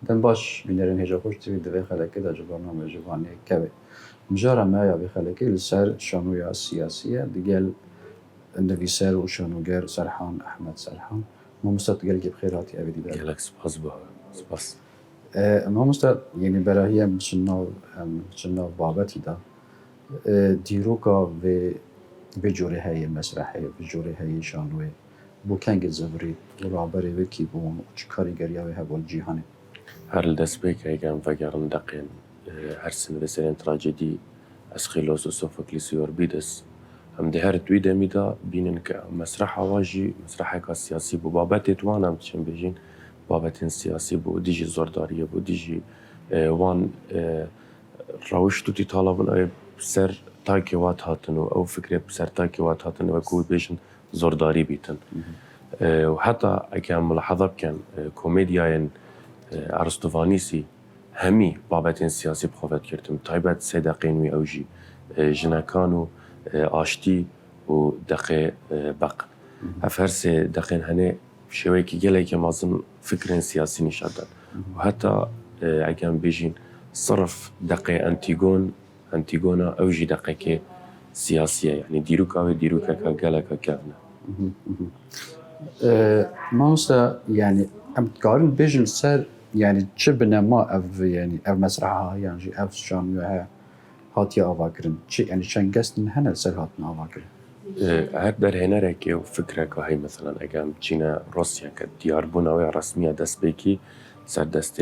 دن باش بینرین هجا خوش تیوی دوی خلقه دا برنامه جوانی که مجارا ما یا بخلقه لسر شانویا سیاسیه دیگل نویسر و شانوگر سرحان احمد سرحان ما مستقل که بخیراتی ابدی داره. گلک سپاس با سپاس. ما مستقل یعنی برای هم چناو بابتی دا دیروکا و جوره های مسرحه و جوره های شانوی بو کنگ زبری و رابری وکی بو چه کاریگری های هبال جیهانه. هر دست بیک اگم وگرم دقین هر سن وسرین تراجدی اسخیلوس و سوفوکلیس یوربیدس هم ده هر دوی دمیدا بینن که مسرح واجی مسرح کا سیاسی بو بابت توانم چن بجین بابت سیاسی بو دیجی زورداریه بو دیجی وان روش تو تی طالبن ای سر تاکی وات هاتن او فکر سر تاکی وات هاتن و کو بیشن زورداری بیتن و حتی اگه ملاحظه بکن کمدیاین ارسطوانیسی همی بابت سیاسی بخواد کردم تایبت سه دقیقی اوجی جنکانو آشتی و دقیق بق هفر سه دقیق هنه شوی که گله که مازن فکر سیاسی نشدن و حتی اگه بیشین صرف دقیق انتیگونا اوجی دقیق سیاسیه یعنی دیروکا و دیروکا که گله که کهنه ما مست يعني ام قارن بيجن سر يعني تشبنا ما اف يعني اف مسرحها يعني اف شانوها هاتي افاكرن شي يعني شان قصدن هنا سر هاتنا افاكرن هر در هنره که و فکره که های مثلا اگم چینا روسیا که دیار بوناوی رسمیه دست بکی سر دست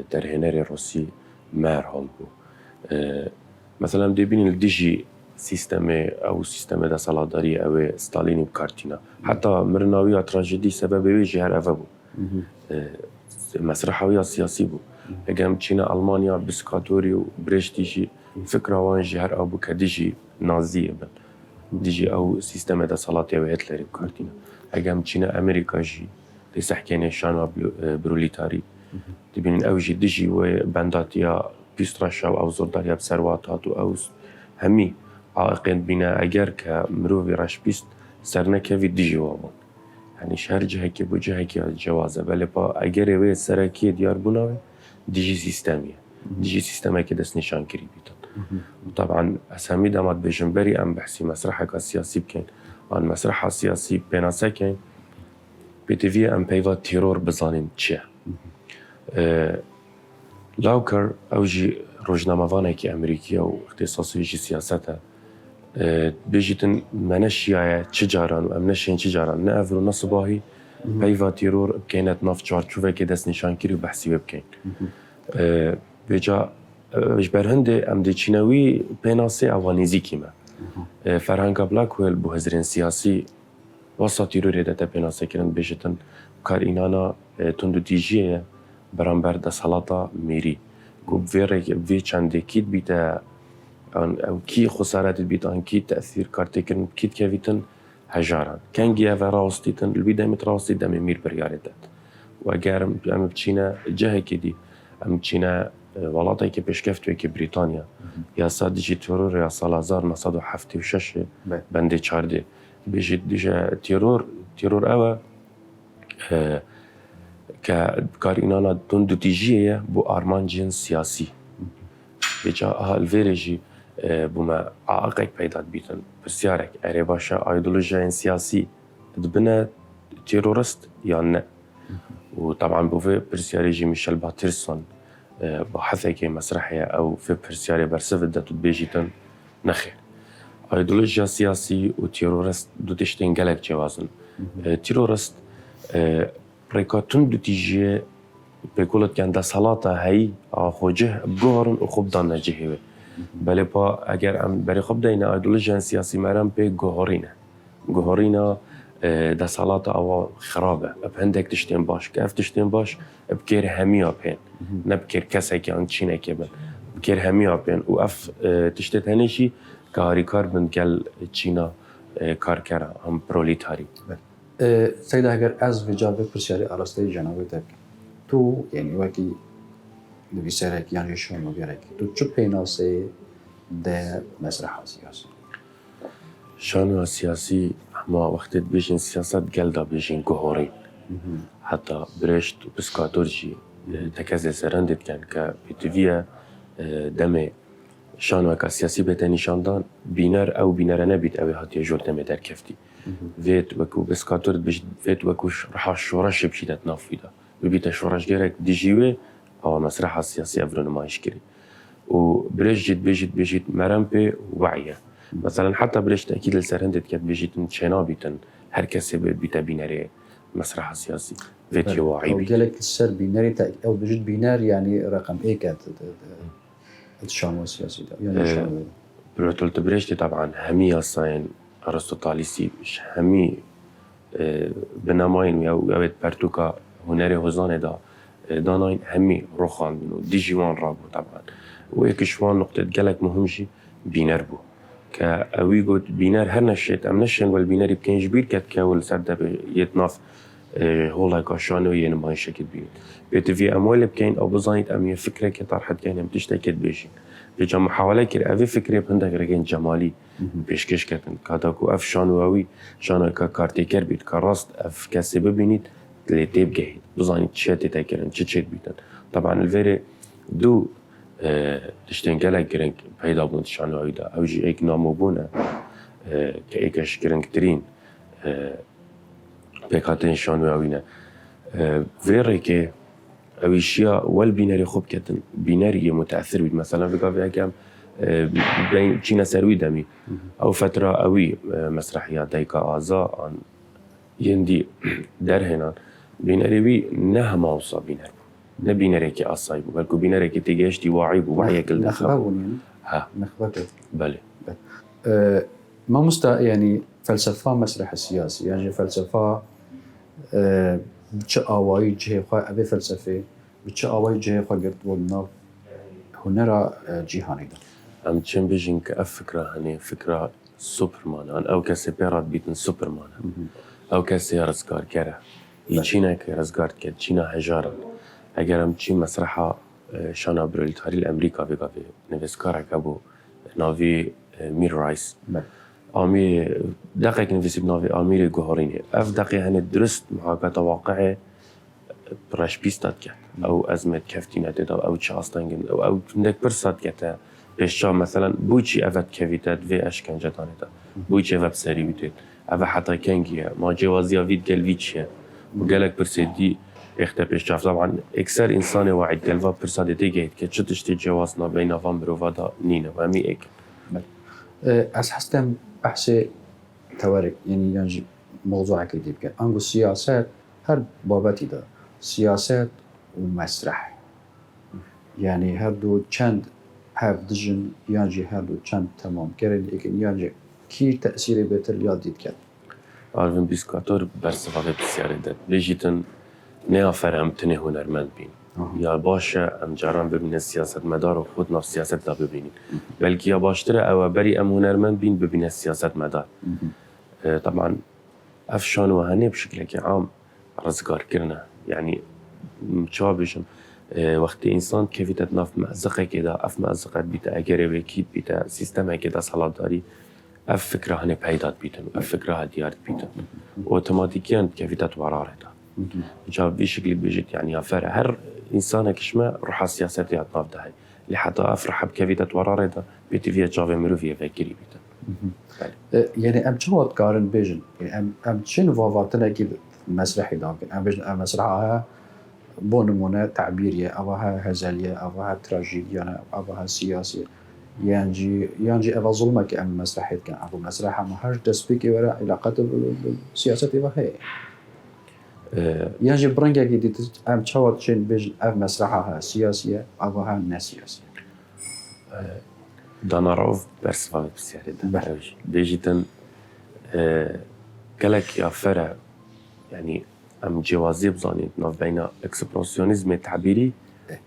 در هنره روسی مر حال بو مثلا دبین دیجی سیستم او سیستم دا سالاداری او ستالینی بکارتینا حتی مرناوی تراژدی سبب وی جهر اوه بو مسرحوی سیاسی بو اگم چینا آلمانیا بسکاتوری و برش دیجی فکر وان جهر او بو که دیجی نازیه بن دیجی او سیستم دا سالاتی او هتلری بکارتینا اگم چینا امریکا جی دیس حکینه شانوا برولیتاری دبین او جی دیجی و بنداتیا پیستراشا او زورداریا بسرواتات و او همی عاقل بنا اگر که مروی رش بیست سرنکوی دیجی وابون یعنی شهر جهه که بو جهه که جوازه ولی با اگر وی سرکی دیار بوناوی دیجی سیستمیه دیجی سیستمی که دست نشان کری بیتن طبعا اسامی داماد بجنبری ام بحثی مسرح که سیاسی بکن آن مسرح سیاسی بیناسه کن بیتوی ام پیوا تیرور بزانین چیه لاوکر اوجی روزنامه‌وانه که امریکی و اختصاصی سیاسته بيجيتن منشيا تجاران وامنشين تجاران نافرو نصباهي بيفا تيرور كانت ناف تشارتشوفا كدس نشان كيرو بحسي وبكين بيجا جبرهند ام دي تشيناوي بيناسي اوانيزي كيما فرهنگا بلاكويل بو هزرين سياسي وسط تيرور دتا بيناسي كرن بيجيتن كار انانا تندو ديجيه برانبر دا سلاطه ميري كوب في چند كيد بيتا او کی خسارت بیت آن کی تأثیر کارتی کن کیت که ویتن هجاران کنگی او راستیتن البیده مت راستی دم میر بریاردت و اگر ام بچینا جه کدی ام بچینا ولاتی که پیشکفت وی که بریتانیا یا سادجی ترور یا سال 1976 بنده 14 بیجید دیجا ترور او که کار اینانا دون دو تیجیه بو آرمانجین سیاسی بیجا الویرجی بوما عاقق پیدات بیتن بسیارک اره باشه ایدئولوژی سیاسی دبنه تیرورست یا نه و طبعا بوفي برسياري ميشيل باترسون بحثي كي مسرحية او في برسياري برسف داتو بيجيتن نخير ايديولوژيا سياسي و تيرورست دو تشتين غلق جوازن تيرورست بريكاتون دو تيجي بيقولت كان دا صلاة هاي خوجه بقهرن و خوب دان نجهوه بله با اگر ام برای خوب دینه ایدئولوژی سیاسی مرام به گوهرینا دا صلاة او خرابه بهندک تشتین باش که افتشتین باش بکر همیا پین نه بکر کسی که آن چینه که بن بکر همیا پین و اف تشتت هنشی که هاریکار بند گل چینا کار کرده هم پرولیتاری سیده اگر از وجابه پرسیاری آراسته جنابه تک تو یعنی وکی نویسرک یعنی شما بیارک تو چه پیناسه ده مسرح سیاسی شانو سیاسی ما وقتی بیشین سیاست گلدا بیشین گوهری حتی برشت و بسکاتورجی تكازل سرندت كان كبيتفيا دمي شانو كسياسي بتنشاندان بينار أو بينار نبيت أو هاتي جور دمي در كفتي فيت وكو بس كاتورت بش فيت وكوش راح الشورش بشيدة نافيدا ببيت الشورش جيرك ديجيوي أو مسرح السياسي أفرون ما يشكري وبرجت بيجت مرمبي ووعيه مثلا حتى بريش تأكيد السرندت كانت بيجت متشينا بيتن هر كسي بيتا بيناري مسرح السياسي فيديو واعي أو جالك السر بيناري أو بجد بينار يعني رقم إيه كانت الشانو السياسي ده يعني شانو بروتولت بريشتي طبعا همية صاين أرسطاليسي مش همي بناماين وياويت برتوكا هنري هوزاني دا داناين همي روخان بنو ديجيوان رابو طبعا ويكشوان نقطة جالك مهمشي بينار بو كأوي قد بينار هر نشيت أم نشين والبيناري بكين جبير كات كاول سردة يتناف هولاي كاشانو ينماين شكل بيني بيتفي أموال بكين أو بزانيت أمي فكرة كطرحت كين هم تشتكت بيشين بيجا محاولة كير أفي فكرة بهندك رجين جمالي بيشكش كتن كاداكو أف شانووي شانو كارتيكر بيت كراست أف كسبب بينيت اللي تيب جاهد بزانيت شاتي تاكرن تشيت بيتن طبعا الفيري دو تشتين جالك جرينك بيدا بون شانووي دا أو جي إيك نامو بونا كإيكش جرينك ترين بيكاتين شانووينا فيري كي أو أشياء والبيناري خوب كتن بيناري متأثر بيد مثلا في قافي أكام بين تشينا سروي دمي أو فترة أوي مسرحية دايكا آزا عن يندي در هنا بيناري بي نه موصى بيناري نه بيناري كي أصايبو بلكو بيناري كي تيجيشتي واعيبو وعي كل دخل نخبون ها نخبته بله ما مستا يعني فلسفة مسرح السياسي يعني فلسفة بچه آوایی جه خواه أبي فلسفه بچه آوایی جه خواه گرد ولنا هنرا جیهانی ده أم تشين بيجين كأف فكرة هني فكرة سوبرمان أو كسي بيرات بيتن سوبرمان أو كسي رزقار كره يجينا كي رزقار كي تجينا هجارة أجر أم تشين مسرحة شانا بروليتاري الأمريكا في قافي نفسكارك أبو نافي مير رايس آمير دقيق نفسي بنافي آمير جوهريني أف دقيق هني درست محاكاة واقعي برش بيستات كات أو أزمة كفتينة تدا أو تشاستنجن أو عندك برسات كتا بيشا مثلا بوشي أفت كفيتات في أشكن جدانة دا بوشي أفت سري بيتت أفت حتى كنجيا ما جوازيا فيد قلبيتشيا وقالك برسيدي اختبش شاف طبعا اكثر انسان واعد قلبه برساد تيجي كتشتش تجاوزنا بين فام بروفادا نينا وامي ايك از حستم بحث تورك يعني موضوعك اللي بكن انغو السياسات هر بابتي ده سياسات ومسرح يعني هر دو چند هاف ديجن يعني هر دو چند تمام كرن لكن يعني كي تأثيري بيتر ياد ديد كان آرون بیسکاتور برسواد بسیاری داد. لیجیتن نه فرام تنه هنرمند بین. یا باشه ام جرام ببینه سیاست مدار و خود نف سیاست دا ببینین. بلکه یا باشتره او بری ام هنرمند بین ببینه سیاست مدار. طبعا افشان و هنی بشکل که عام رزگار کرنه. يعني مشابهشم وقتی انسان کیفیت نف مأزقه كده اف مأزقه بیت اگر بکید بیت سیستم كده سالاداری اف فكره هني بيدات بيتن اف فكره ديارت بيتن اوتوماتيكيا كيفيتات ورارتها جاب بشكل بيجت يعني افر هر انسان كشما روح السياسات يعطاف ده اللي حتى افرح بكيفيتات ورارتها بيتي فيها جافي مروفيا فكري بيتن يعني ام جواد قارن بيجن يعني ام شنو فواتنا كده مسرحي داكن ام بيجن ام مسرحها بونمونه تعبيريه اوها هزليه اوها تراجيديا اوها سياسيه يعني أبغى ظلمك أم مسرحية كان أبو مسرحة ما هرج تسبيك ولا علاقة بالسياسة إباحية يعني برنجة جديد أم تشوت شين بيج أم مسرحة سياسية أبوها نسياسية دانا روف برسفاق بسياري ده بيجيتن كلك يا فرع يعني أم جوازي بزاني ناف بين إكسبرسيونيزم تعبيري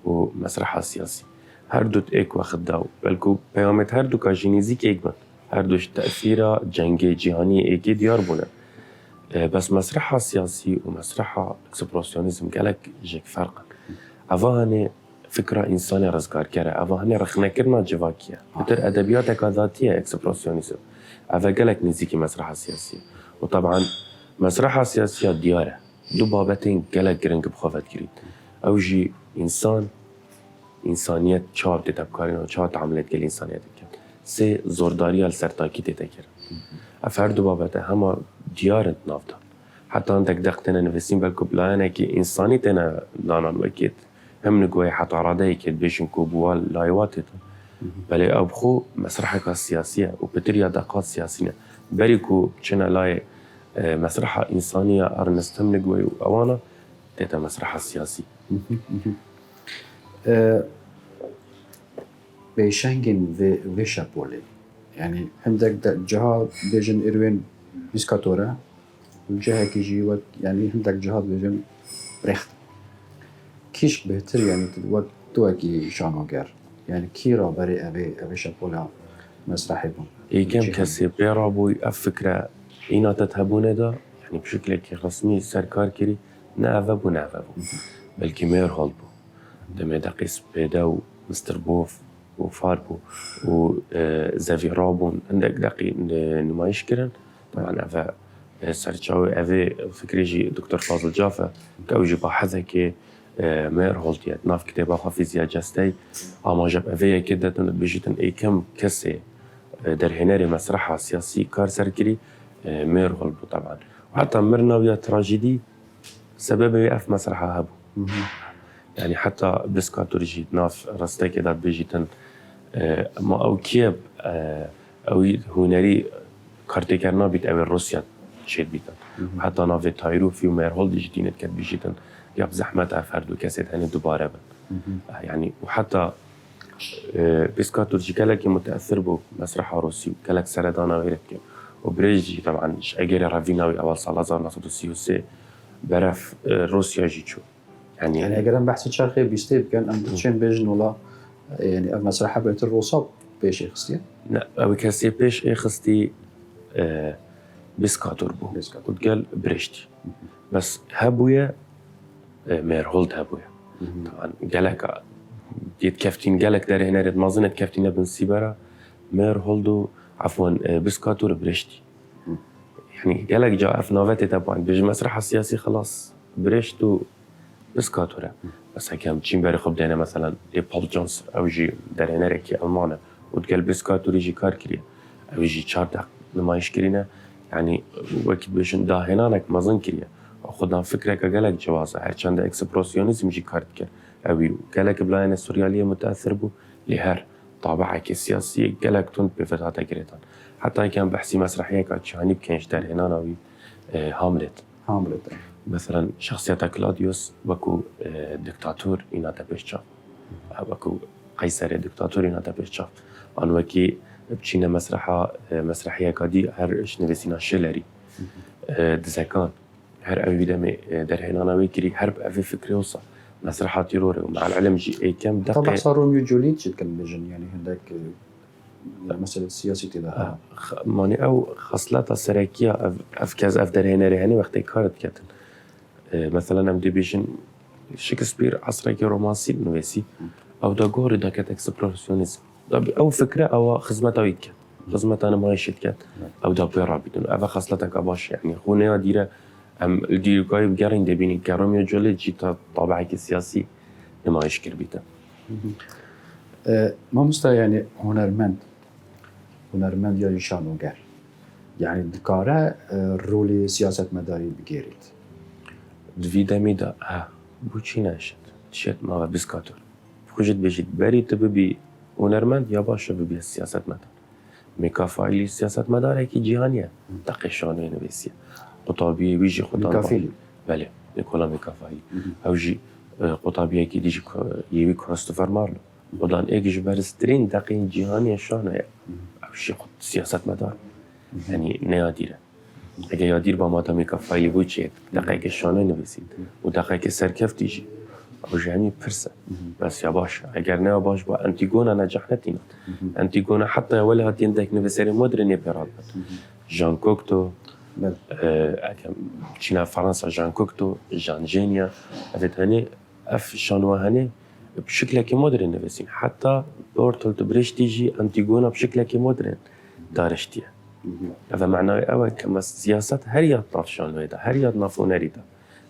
ومسرحة سياسي هر دوت ایک وقت داو بلکو پیامت هر دو کاجینیزیک ایک من هر دوش تأثیر جنگ جهانی ایکی دیار بونه بس مسرح سیاسی و مسرح اکسپرسیونیزم گلک جک فرق اوهانه فكرة انسان رزگار کره اوهانه رخنه کرنا جواکیه بتر ادبیات اکاداتیه اکسپرسیونیزم اوه گلک نزیکی مسرح سیاسی و طبعا مسرح سیاسی دیاره دو بابتين گلک گرنگ بخوافت کرید او جی انسان انسانیت چاپ دیتا بکارین و چاپ تعاملات گل انسانیت کرد. سه زورداری السرتاکی دیتا کرد. افرد بابته همه دیارت نافتا. حتی انتك دقتنا نفسين بالكوبلانا كي انساني تنا دانا وكيت هم نقوي حتى عراضي كيت بيشن كوبوال لايواتت بل ابخو مسرحك السياسيه وبتريا دقات سياسيه بريكو كنا لاي مسرحه انسانيه ارنستم نقوي وانا تيتا مسرحه سياسي بيشنجن في شابولي يعني عندك جهات بيجن إروين بيسكاتورا والجهة كيجي وقت يعني عندك جهات بيجن ريخت كيش بهتر يعني وقت توكي شانوغر يعني كيرا بري أبي شابولا مسرحي بون اي كم كسي بيرابو الفكره اينا تتهبون دا يعني بشكل رسمي سركار كري نافبو بلكي مير هولبو دمي دقيس بيدا ومستر بوف وفاربو وزافي رابون عندك دقي نمايش كرن طبعا افا سرچاوي افي فكريجي دكتور فاضل جافا كاوجي باحثة كي مير هولتيات ناف كتابة فيزياء جاستي اما جاب افي كده بيجيتن اي كم كسي در هناري مسرحة سياسي كار سركري مير هولبو طبعا وحتى مرنا ويا تراجيدي سبب يقف مسرحة هابو يعني حتى بسكاتورجي ناف رستي كده بيجيتن ما او كيب او هنري كارتيكرنا بيت او روسيا شيت بيتن حتى ناف تايرو في مير هولد جدينت كانت بيجيتن ياب زحمة افرد وكاسيت هني دوباره يعني وحتى بسكاتورجي كلاك متاثر بو مسرح روسي كلاك سردانا غيرك وبريجي طبعا اجري رافيناوي اول سالازار ناصر سيوسي برف روسيا جيتشو يعني اگر بحث شرقي بيستيب كان ام تشين بيجن ولا يعني مسرحه بيت الروساب بيش خستي لا او كاسي بيش خستي بسكاتور بو قال بريشتي بس هبويا مير هولد هبويا طبعا قالك يتكفتين قالك دار هنا ما ظنت كفتين بن سيبرا مير هولدو عفوا بسكاتور بريشتي يعني قالك جاء في نوفاتي تبعا بيجي مسرح السياسي خلاص بريشتو بسكاتورة بس هكام تشين باري خب دينا مثلا لي بول جونس او يجي دار هنا ريكي المانا وتقال بسكاتور يجي كار كريا او يجي تشارد نمايش كرينا يعني وقت بيجن دا هنانك ما ظن كريا وخدنا فكرة قالك جوازة هرچان دا اكسبروسيونيزم يجي كارت كر او قالك بلاينا السوريالية متأثر بو لهر طابعك السياسي قالك تون بفتاتا كريتان حتى كان بحثي مسرحية كاتشاني بكينش دار هناناوي هاملت مثلا شخصية كلاديوس وكو دكتاتور إنا تبششاف وكو قيصر دكتاتور إنا تبششاف أن وكي بچينا مسرحية كادي هر شنوسينا شلري دزكان هر أوي دمي در هنانا ويكري هرب أفي فكري وصا مسرحة تيروري ومع العلم جي أي كم دقيقة طبعا صار روميو جوليت شد كان بيجن يعني هنداك مسألة السياسة تدا ماني أو خصلاتها سراكية أفكاز أفدر هناري هني وقت كارت كاتن مثلا ام دي بيجن شكسبير عصري رومانسي نويسي او دا غوري دا كات اكسبرسيونيزم او فكره او خدمته ويك خدمته انا ما يشتكت او دا بيرا بدون افا خصلتك اباش يعني هنا ديره ام دي كاي بيرين دي بيني كروميو جوليت جيتا طابعك السياسي ما يشكر بيتا ما مستا يعني هنرمند يا نشانوگر يعني دكاره رولي سياسة مداري بگیرید دویده میده بو چی نشد شد ما بسکاتور خوشت بشید بری تو ببی هنرمند یا باشه ببی سیاست مدار میکافایلی سیاست مداره که جهانیه دقیقشانه نویسیه قطابیه ویجی خودان میکافیلی بله نیکولا میکافایلی او جی قطابیه که دیجی یوی کریستوفر مارلو خودان ایگیش برسترین دقیق جهانیه شانه او جی خود سیاست مدار یعنی نیادیره اگه یادیر با مادامی کافایی بود چید دقیقه شانه نویسید و دقیقه سرکف دیجی او جهمی پرسه بس یا باش اگر نه باش با انتیگونا نجح نتیند انتیگونا حتی ولی هاتین دک نویسری مدرنی پیراد بود جان کوکتو چینا فرانسا جان کوکتو جان جینیا افت هنی اف شانوه هنی بشكل كي مودرن نویسین حتی بورتولت بريش تيجي انتيغونا بشكل كي مودرن دارشتيه هذا معناه أول كما سياسات هريات طاف شان ويدا هريات نافو نريدا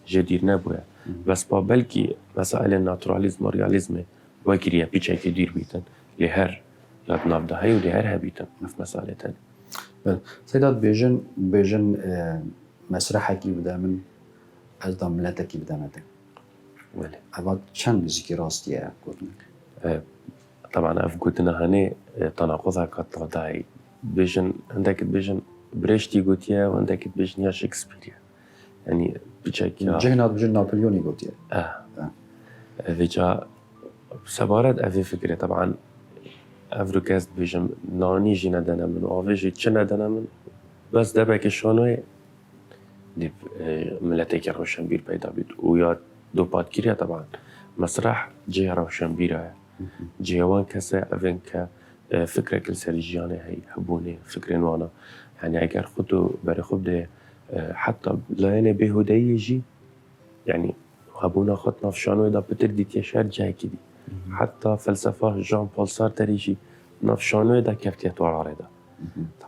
جدیر نبوده بس با بلکی مسائل ناتورالیزم و ریالیزم وکریه پیچه که دیر بیتن لهر یاد نافده های و لهر هبیتن نف مسائل تانی بله سیداد بیژن مسرح کی بوده من از دام ملت کی بوده مده بله اول چند موزیکی راستیه گفتن طبعا اف قلتنا هني تناقضها كالطبيعي بيجن عندك بيجن بريشتي قوتيا وعندك بيجن يا شكسبير يعني بشكل جهنات بجن نابليوني قلتيه فيجا سبارد افي فكرة طبعا افروكاست بيجن ناني جينا دانا من وافيجي تشنا دانا من بس دبك شانوي دي ملتك روشنبير بيدا بيت ويا دو بات كيريا طبعا مسرح جي روشنبير جيوان كسا افين ك فكرة كل سريجيانة هي حبوني فكرة نوانا يعني اگر خدو بري خب ده حتى لاينة بهداية جي يعني حبونا خطنا في شانو دا بتر دي تيشار جاي كدي حتى فلسفة جان بول سارتر يجي ناف شانو دا كفتية توارا دا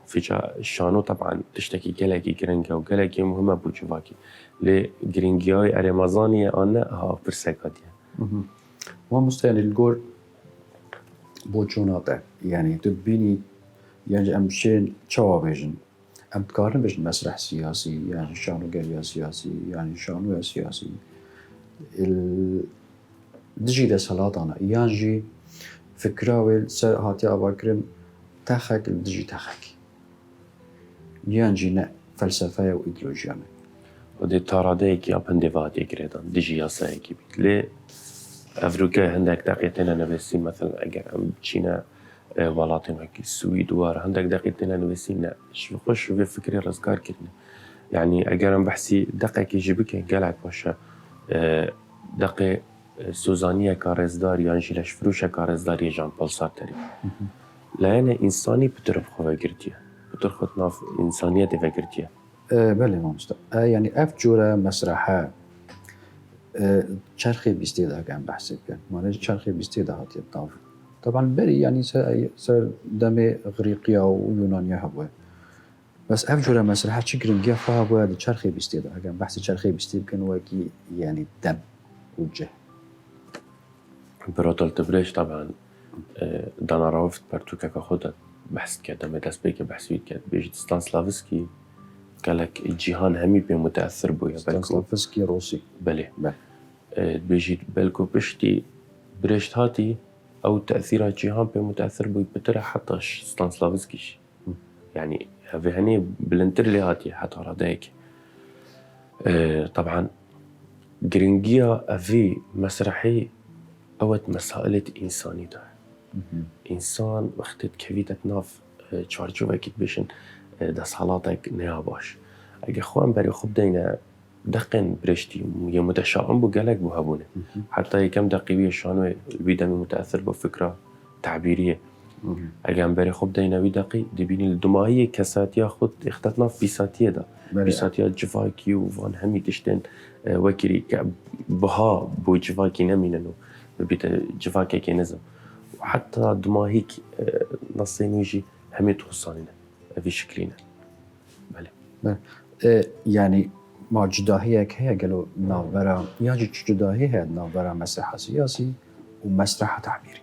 في الشانو طبعا تشتكي جلاكي جرينجا وجلاكي مهمة بوجواكي لي جرينجياي ارمازانية انا ها برسكاتيا ما مستعني الجور بوجوناته يعني تبيني يعني أمشين شوابيجن أم تقارن بيجن مسرح سياسي يعني شانو قرية سياسي يعني شانو سياسي دجي ده سلاطانا يعني فكرة هاتي أباكرن تاخك دجي تاخك يعني فلسفة وإيديولوجيا ودي تارادي كي أبندفاتي كريدان دجي ياساي كي بيت ليه أفريقيا عندك دقيقتين نفسين مثلا أجر أم تشينا ولاتين هيك السويد وار عندك دقيقتين نفسين شو خوش في فكري رزقار كرنا يعني أجر أم بحسي دقيقة يجيبك قالك باشا دقيقة سوزانية كارزدار يعني جلاش فروشة كارزدار يجان بالسارتري لأن إنساني بترب خواه قرتيه بترخط ناف إنسانية فكرتيه بله ما مستوى يعني أفجورة مسرحة چرخی بیستی ده کم بحث کن مانه چرخی بیستی ده هاتیه طاف طبعا بری يعني سر دم غريقيا ويونانيا هبوه بس أفجر مسرحة شكرن جا فيها هبوه ده چرخی بیستی ده کم بحث چرخی بیستی بکن وکی يعني دم وجه براتل تبريش طبعا دانا رافت برتوكا كخودت بحث كده ما تسبيك بحثيت كده بيجي ستانسلافسكي قالك الجيهان همي بمتأثر بويا ستانسلافسكي روسي بله بيجي بالكو بشتي بريشت هاتي أو تأثير الجيهان بمتأثر بوي بترى حتى ستانسلافسكيش يعني هذا هني بلنتر لي هاتي حتى رادايك طبعا جرينجيا أفي مسرحي أوت مسائل إنساني ده إنسان وقتت كفيتة ناف تشارجوه كت بيشن دست حالاتك نياباش اگه خوان بري خب دينا دقن برشتي يا متشائم بو قالك بو هبونه حتى يكم دقيقية شانو البيدامي متأثر بفكرة تعبيرية اگه بري خب دينا ويدقي دي بيني الدماغية كسات ياخد اختتنا في بيساتية دا بيساتية جفاكي وفان همي تشتن وكري بها بو جفاكي نميننو بيت جفاكي كي نزم وحتى دماغيك نصين يجي همي تخصانينا في شكلنا بله يعني ما جداهية هي قالوا نافرة يعني جداهية هي نافرة مسرح سياسي ومسرح تعبيري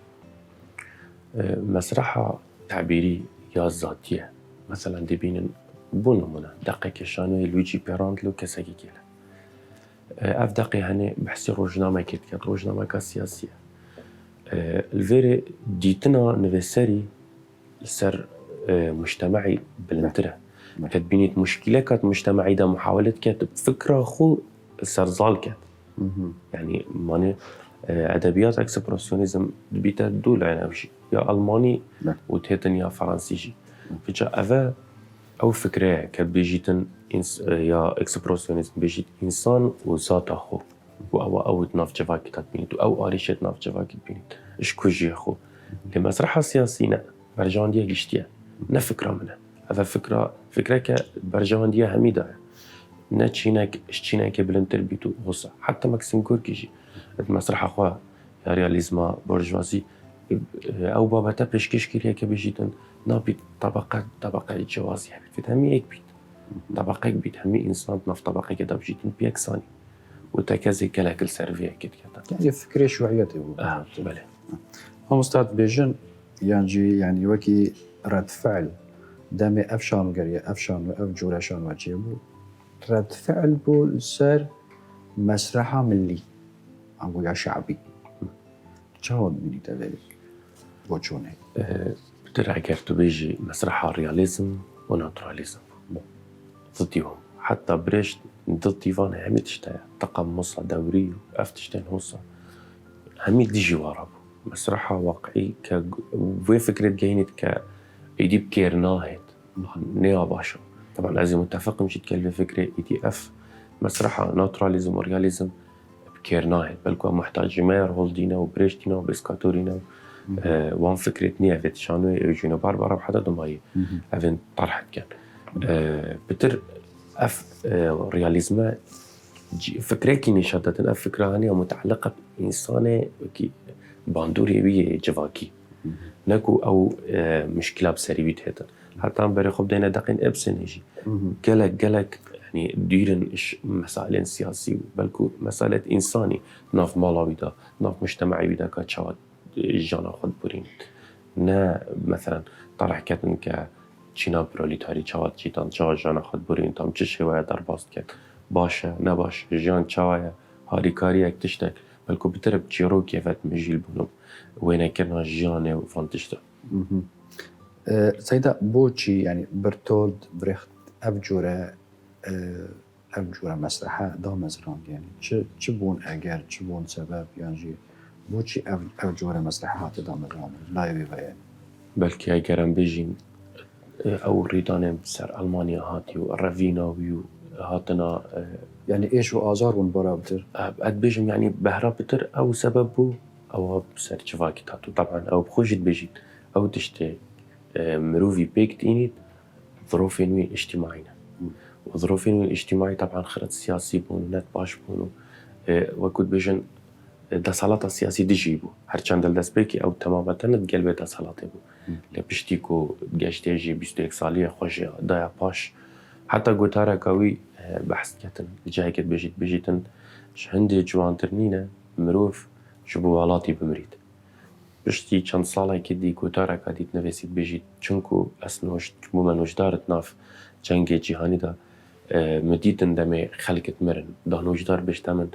مسرح تعبيري يا ذاتية مثلا دي بين بونمنا دقيقة شانو لويجي بيراند لو كساكي كيلا اف دقيقة هني بحسي روجنامة كت روجنامة سياسية الفيري ديتنا نفسري سر مجتمعي بالانتره كاتبينيت مشكلة كانت مجتمعي ده محاولة كاتب فكرة خو سرزال كات يعني ماني أدبيات إكسبرسيونيزم بيتا دول يعني أو شيء يا ألماني وتهتن يا فرنسيجي فجأة أفا أو فكرة كات بيجيتن يا إكسبرسيونيزم بيجيت إنسان وذات أخو أو تناف جفا كتاب بينيت أو آريشة ناف جفا كتاب بينيت إيش كوجي أخو لمسرح سياسي برجان ديا قشتيا نفكرة منها هذا فكرة كبرجان ديا هميدة نتشينك اشتينك بلنتر بيتو غصة حتى ماكسيم غوركي المسرح أخوة يا رياليزما بورجوازي أو بابا تبش كشكيريا كبيجيتن نابي طبقة الجوازي حبيت في همي إيك بيت طبقة بيت همي إنسان نف طبقة كده بجيتن بيكساني وتكازي كلاك السرفيه كده كده. يعني فكرة شيوعيته بله. هم استاذ بيجن يعني وكي رد فعل دامي افشان وقريه افشان واف جورشان وجيبو رد فعل بو سر مسرحة ملي أو يا شعبي جواد مني تبالي بوچونه بترعى كيف بيجي مسرحة رياليزم وناتوراليزم ضديهم حتى بريشت ضد ديفان همي تشتايا طاقم مصة دوري وأفتشتين هوصة همي دي جوارب مسرحة واقعي وين فكرة جينت إيدي بكير ناهد نيا باشا طبعا لازم متفق مشيت كلمة فكرة إيدي أف مسرحة ناتوراليزم ورياليزم بكير ناهد بلكو محتاج مير هولدينا وبريشتينا وبسكاتورينا وان فكرة نيا فيت شانوي يوجينا باربارا بحدا دمائي أفين طرحت كان بتر أف رياليزم فكرة كي نشدت أف فكرة هانية متعلقة بإنسانة كي باندوري بيه جواكي نكو أو مشكلة بسريبيت هذا حتى عم بري خب دينا دقين إبسن يجي جلك يعني ديرن إيش مسائل سياسي بلكو مسألة إنساني ناف مالا بيدا ناف مجتمعي بيدا كاتشوات جانا خد برين نا مثلا طلع كاتن كتشينا بروليتاري تشوات جيتان جانا خد برين تام تشي ويا درباست كات باشا نباش جان تشاويا هاري كاريك تشتك بلكو بترب تشيرو كيفات مجيل بنوب وين كنا جاني وفانتشتا سيدا بوچي يعني برتولد بريخت أفجورة مسرحة دا مزران يعني چه بون اگر چه بون سبب يعني بوچي أفجورة مسرحة هاتي دا مزران لا يبي يعني بلكي اگرم بيجين او ريدانم سر ألمانيا هاتي والرافينا ويو هاتنا يعني ايش وآزار ونبرا بتر اد بيجم يعني بهرا بتر او سببو او بسر شفاكي تاتو طبعا او بخوجت بيجين او تشتي مروفي بيكت إنيت ظروفين اجتماعينا وظروفين الاجتماعي طبعا خرط سياسي بونو نت باش بونو وكود بيجن دا صلاة سياسي دجيبو هرچند دست بيكي او تماما تقلبه دا صلاة بو لبشتيكو جاشتيجي 21 سالية خوش دايا باش حتى قوتارا كاوي بحث كتن جاي كت بيجيتن هندي جوان ترنينة مروف جبو والاتي بمريد بشتي چند ساله كدي قوتارا كاديت نويسيت بيجيت چونكو اسنوش مومنوش دارت ناف جنگ جهاني دا مديتن دمي خلقت مرن دانوش دار بشتمن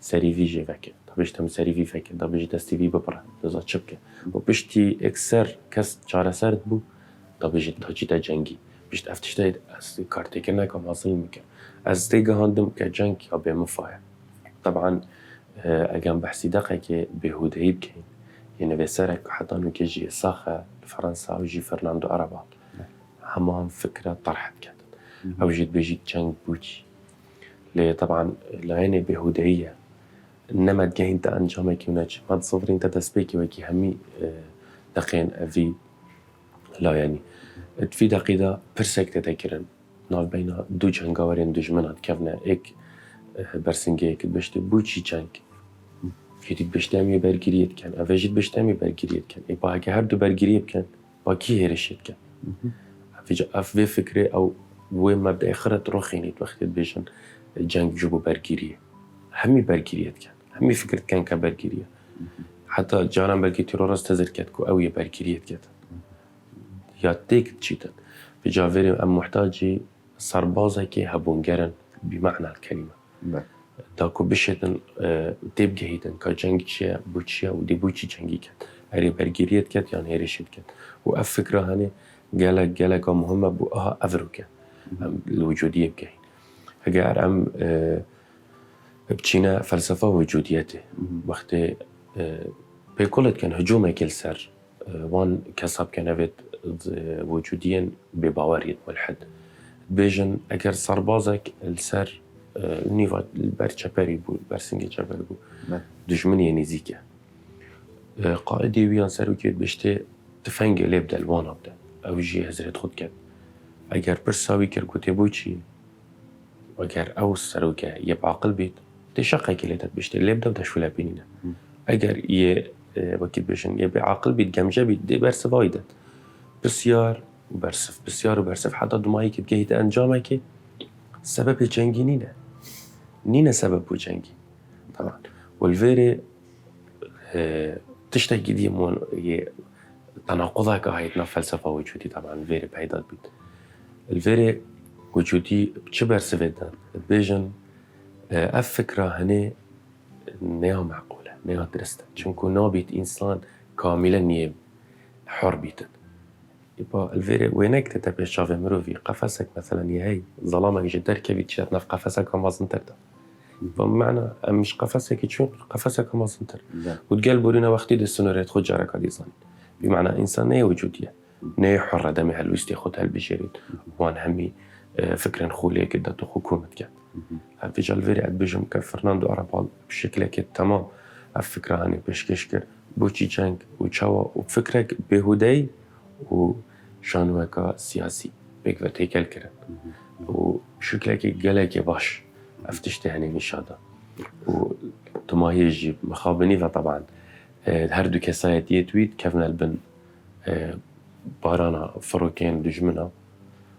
سريفي جي فكر بشتم سريفي فكر دا بيجي دستي في ببرا دزا چبكه وبشتي اكسر كس چاره سرد بو دا بيجي تاجيتا جنگي بشت افتش دايد از كارتي كنا كم حاصل مكان از ديگه هاندم كجنگ يا بمفايا طبعا اگم بحثي دقيقه بهودهي بكين يعني بسرك حتى انه كيجي ساخة فرنسا ويجي فرناندو أربعة همهم فكرة طرحت كده أو جيت بيجي جانج بوتي ليه طبعا الغني بهودية إنما تجاهي انت أنجامك وناج ما تصفرين تدسبيكي وكي همي دقين أفي لا يعني في دقيقة برسك تذكرن ناف بينا دو جانجاورين دو جمنات كفنا إك برسنجي كد بشتي بوتي جانج كيت بشتامي برگریت کن اوجید بشتامي برگریت کن ای با هر دو برگریت کن با کی هرشید کن افوی فکره او و مبدأ خرط روخینید وقتی بیشن جنگ جبو برگریه همی برگریت کن همی فکرت کن که برگریه حتی جانم بلکی تروریست تزر کد کو اوی برگریت کد یا تیک چیتن بجاوریم ام محتاجی سربازه که هبونگرن بمعنى الكلمة داكو بشتن تبقى هيتن كجنگ شيا بوتشيا ودي بوتشي جنگي كات هري برگيريت كات يعني هري شيت كات وأف فكرة هاني جالك مهمة بوها أفروكا الوجودية بكاين هجار أم بتشينا فلسفة وجوديته وقت بيقولت كان هجومه كل سر وان كسب كان فيت وجوديا بباورية والحد بيجن أجر سربازك السر نيفا البرچپری بود برسنگ چپر بود دشمنی نزیکه قائدی ویان سرو که بشته تفنگ لیب دل وانا بده او جی هزرت خود کرد اگر برساوی کرد گوته بو چی اگر او سرو که یه بعقل بید تشقه که لیتت بشته لیب ده بدشوله بینینه اگر یه وکیل بشن یه بعقل بید گمجه بید ده برسف آیدد بسیار و برسف حتی دمایی که بگهید انجامه که سبب جنگی نینه سبب بو جنگی طبعا والفيري تشتكي دي مون تناقضها كهيتنا فلسفة وجودي طبعا الفيري بهيدا بيت الفيري وجودي بشبر سفيدان بيجن فكرة هني نيها معقولة نيها درستة چونكو نابيت إنسان كاملا نيب حر بيتن يبقى الفيري وينك تتبع شافي مروفي قفسك مثلا يهي ظلامك جدار كبير تشاتنا في قفسك وما زنتر ده بمعنى مش قفسك يشون قفسك وما زنتر وتقلبوا لنا وقتي دي السنوريات خد جارك هذه ظن بمعنى إنسان نية وجودية نية حرة دمي هالوستي خدها البشريت وان همي فكرا خولية كده حكومة كده في جالفيري قد بيجم كفرناندو أرابال بشكل كده تمام الفكرة هاني بشكشكر بوشي جانج وشوا وفكرك بهودي وشانوكا سياسي بيك هيكل كرن وشكلك جالك باش افتشتي هني نشادا وتماهيجي مخابني طبعا هردو كسايت يتويت كفنا البن بارانا فروكين دجمنا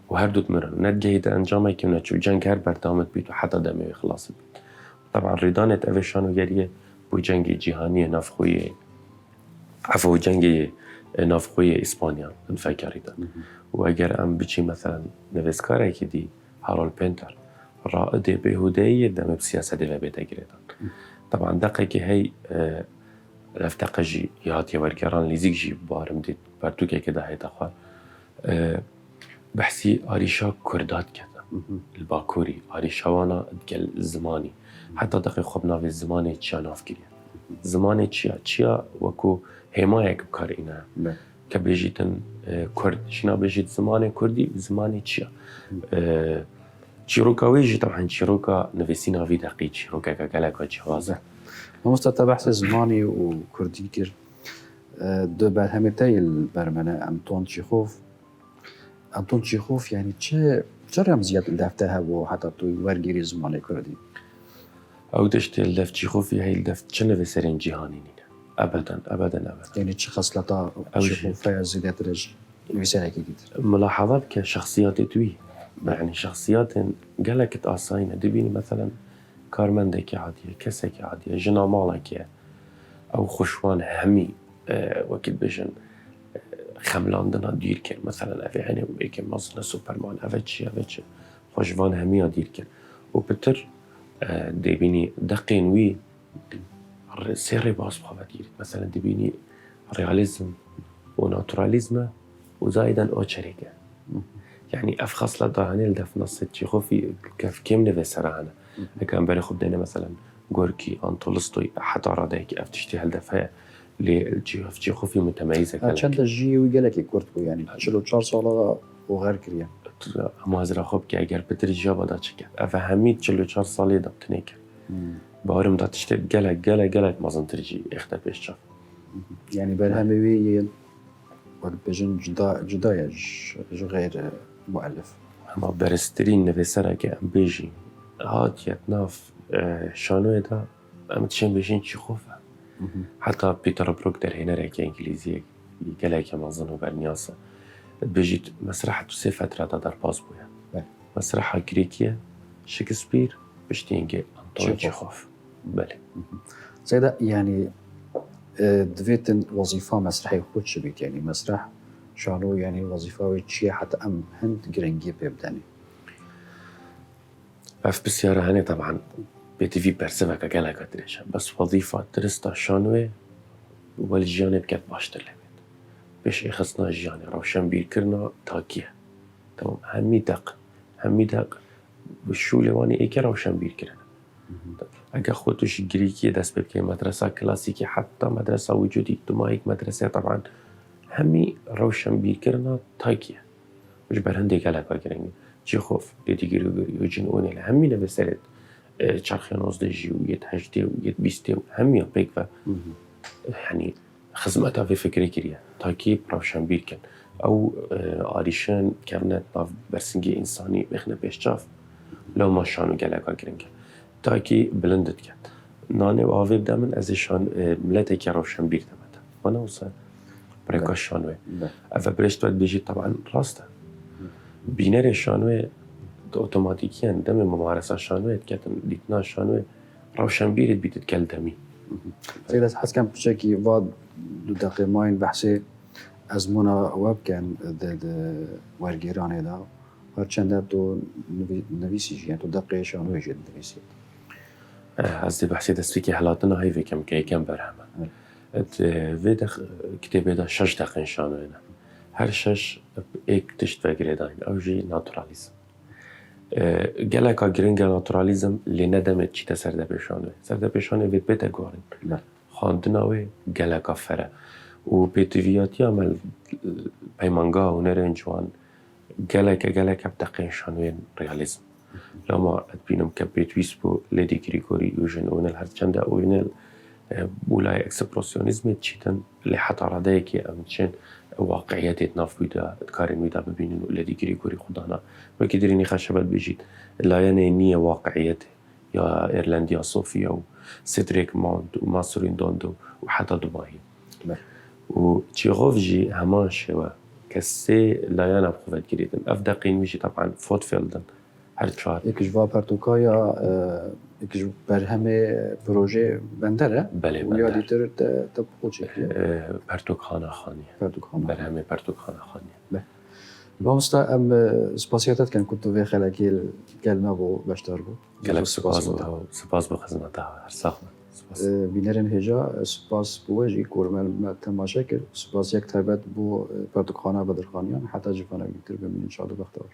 وهردو تمرن ندجهيت انجامي كنا تشو جنگ هر برتامت بيت وحتى دمي يخلص بيت طبعا ريدانة افشانو جاريه بو جنگي جهانية نافخوية عفوا جنگي نافخوية إسبانيا نفكريدا وأجر أم بشي مثلا نفسكارا كدي هارول بينتر رائد بيهودية دم بسياسة دي لبيتا جريدا طبعا دقيقة هي لفتقجي يهاتي ورقران ليزيكجي بارم دي بارتوكي كده هي دخل بحسي أريشا كردات كده الباكوري أريشا وانا دقل الزماني حتى دقيق خبنا في الزماني تشيا نافكريا زماني تشيا وكو حمايك بكارينا كبيجيتن كرد شنا بيجيت زماني كردي زماني تشيا تشيروكا ويجي طبعا تشيروكا نفسينا في دقيق تشيروكا كاكالاكا تشوازة مستطا بحث زماني وكردي كر دو برهمتي البرمنة أنطون تشيخوف يعني چه رمزيات الدفتها وحتى توي ورقيري زماني كردي أو تشتي الدفت تشيخوفي هاي الدفت چنه في سرين جهانينين أبدا يعني چه خصلتا تشيخوفها زيادة رج ويساعي كده ملاحظات كشخصيات توي يعني شخصيات قالك تقاصين دبيني مثلا كارمندك عادية كسك عادية جنا مالك أو خشوان همي وكد بيجن خملاندنا دير كر مثلا أفي عني ويكي مصنع سوبرمان أفتشي خشوان همي دير كر وبتر دبيني دقين وي سيري باس بخواه دير مثلا دبيني رياليزم وناتوراليزم وزايدا أو شريكة يعني أفخص لدهاني لدف نص تشيخوفي كيف كم نفسرانه كان بالي خب دينا مثلا غوركي أنطولستوي حتى راديك أفتشتي هالدفع للتشيخوفي متميزة كلك چند جي ويقالك كورتكو يعني چلو 4 ساله وغير كريا اما هزرا خوب که اگر بتری جواب داد چکه افهمید 44 سالی دابتنه کرد بارم داد تشتي گلک مازن ترجي اختر پیش چاف يعني برهموي والبجن جدا غير مؤلف اما برسترين نفسره که ام بيجي هات يتناف شانوه دا ام تشين بيجين چي خوفه حتى بيتر بروك در هنا رأيك انجليزي گلک مازن و برنياسه بيجيت مسرح توسي فترة در باز بويا مسرح غريكية شكسبير بشتينجي أنطون تشيخوف بله سيدا يعني دويتن وظيفة مسرحية خود شبيت يعني مسرح شانو يعني وظيفة ويتشي حتى أم هند جرينجي بيبداني أف بسيارة هاني طبعا بيتي في برسفة كجالك أدريشة بس وظيفة درستا شانوي والجانب كانت باشتر لبيت بيش إخصنا الجاني روشان بيركرنا تاكيه تمام همي دق بشو لواني إيكي روشان بيركرنا اگه خودش گریکی دست بکه مدرسه کلاسیکی حتی مدرسه وجودی دمایک مدرسه طبعا همی روشن بیر کردن تاکیه وش برهنده کلاکا کرنگی چی خوف دیگری و جنونی له همی نوسرد چرخ 19 جی و 18 و 20 و همی پیک و يعني خدمتها في فكرة كريه تاكي روشن بیر کن او آریشن كابنت ناف برسنجي انساني بخنا بيشتاف لو ما شانو کلاکا کرنگی تاكي بلندت كات ناني وآوي بدا من ازشان ملاتي كي روشن بير دمتا وانا وصا بريكا شانوي افا بريشت واد بيجي طبعا راستا بيناري شانوي اوتوماتيكيا دم ممارسة شانوي كاتن ليتنا شانوي روشنبيرت بيتتكل دمي سيد حس كان بشكل واد دو دقيقة ماين بحثي أزمونا واب كان د ورگیرانه دا هرچند تو نویسی جیان تو دقیقه شانوی جد نویسی از بحثي دستفيكي حالاتنا هاي في كم كي كم برهمة في كتابة دا 6 دقيقة شانو هنا هر 6 ایک تشت وگره داین او جی ناتوراليزم گلکا گرنگ ناتوراليزم لی ندمت چی تا سرده پیشانوی سرده پیشانوی وید بیتا گوارن خاندناوی گلکا فره و پیتویاتی عمل پیمانگا و نرین جوان گلکا بدقیق شانوی ریالیزم لما اتبینم که پیتویس بو لیدی گریگوری اوژن اونل هرچنده اونل بولاي اكسبرسيونيزم تشيتن اللي حتى رادايكي امتشن واقعيات ناف بيدا تكارن بيدا ببينن الذي غريغوري خدانا وكيدريني خشبت بيجيت لا يعني نيه واقعيته يا ايرلنديا صوفيا وسيدريك ماند وماسورين دوندو وحتى دبي وتشيغوف جي همان شوا كسي لا يانا بخوفت كريتن افدقين ويجي طبعا فوتفيلدن هر تشار یکیش با پرتوکایا یکیش برهمه پروژه بندره بله و یا دیتر تبقو چه پرتوکخانه خانیه پرتوکانه برهمه پرتوکخانه خانیه بامستا ام سپاسیاتت کن کنتو في خلاکی کلمه بو بشتر بو گلک سپاس بو خدمتها هر ساخن بینرن هجا سپاس بو جی کورمل ما تماشا کرد سپاس یک تایبت بو پرتوکخانه بدرخانیان حتی جفانه بیتر بمین ان شاء الله بختار